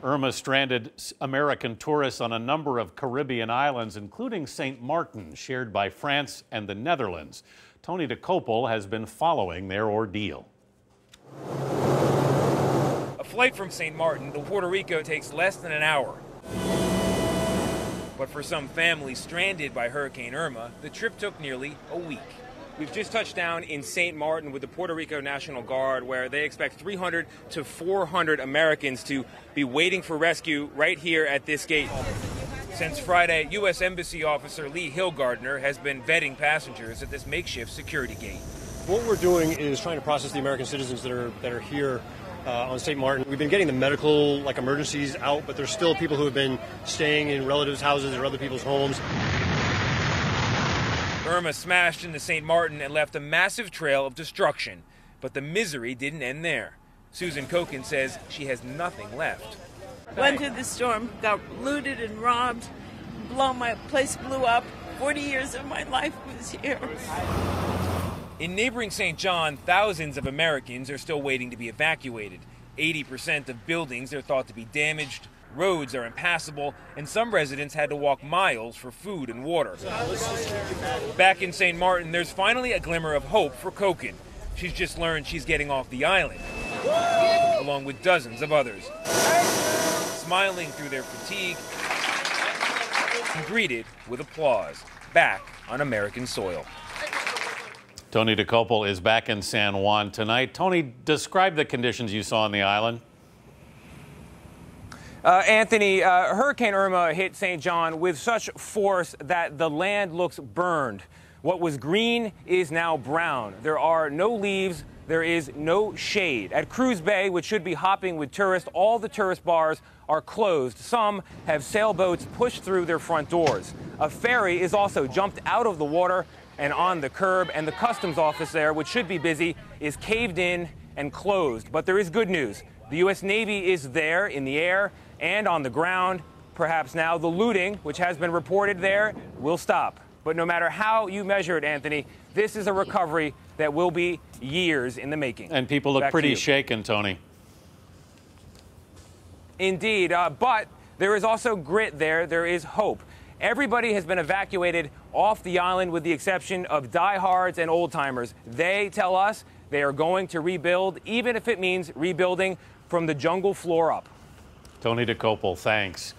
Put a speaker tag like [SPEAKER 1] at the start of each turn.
[SPEAKER 1] Irma stranded American tourists on a number of Caribbean islands, including St. Martin, shared by France and the Netherlands. Tony Dokoupil has been following their ordeal.
[SPEAKER 2] A flight from St. Martin to Puerto Rico takes less than an hour. But for some families stranded by Hurricane Irma, the trip took nearly a week. We've just touched down in St. Martin with the Puerto Rico National Guard, where they expect 300 to 400 Americans to be waiting for rescue right here at this gate. Since Friday, U.S. Embassy officer Lee Hillgardner has been vetting passengers at this makeshift security gate.
[SPEAKER 3] What we're doing is trying to process the American citizens that are here on St. Martin. We've been getting the medical emergencies out, but there's still people who have been staying in relatives' houses or other people's homes.
[SPEAKER 2] Irma smashed into St. Martin and left a massive trail of destruction. But the misery didn't end there. Susan Koken says she has nothing left.
[SPEAKER 4] Went through the storm, got looted and robbed, my place blew up. 40 years of my life was here.
[SPEAKER 2] In neighboring St. John, thousands of Americans are still waiting to be evacuated. 80% of buildings are thought to be damaged. Roads are impassable, and some residents had to walk miles for food and water. Back in St. Martin, there's finally a glimmer of hope for Koken. She's just learned she's getting off the island, along with dozens of others. Smiling through their fatigue, and greeted with applause, back on American soil.
[SPEAKER 1] Tony Dokoupil is back in San Juan tonight. Tony, describe the conditions you saw on the island.
[SPEAKER 2] Anthony, Hurricane Irma hit St. John with such force that the land looks burned. What was green is now brown. There are no leaves. There is no shade. At Cruz Bay, which should be hopping with tourists, all the tourist bars are closed. Some have sailboats pushed through their front doors. A ferry is also jumped out of the water and on the curb, and the customs office there, which should be busy, is caved in and closed. But there is good news. The U.S. Navy is there in the air and on the ground. Perhaps now the looting, which has been reported there, will stop. But no matter how you measure it, Anthony, this is a recovery that will be years in the making.
[SPEAKER 1] And people look pretty shaken, Tony.
[SPEAKER 2] Indeed, but there is also grit there. There is hope. Everybody has been evacuated off the island with the exception of diehards and old-timers. They tell us they are going to rebuild, even if it means rebuilding from the jungle floor up.
[SPEAKER 1] Tony Dokoupil, thanks.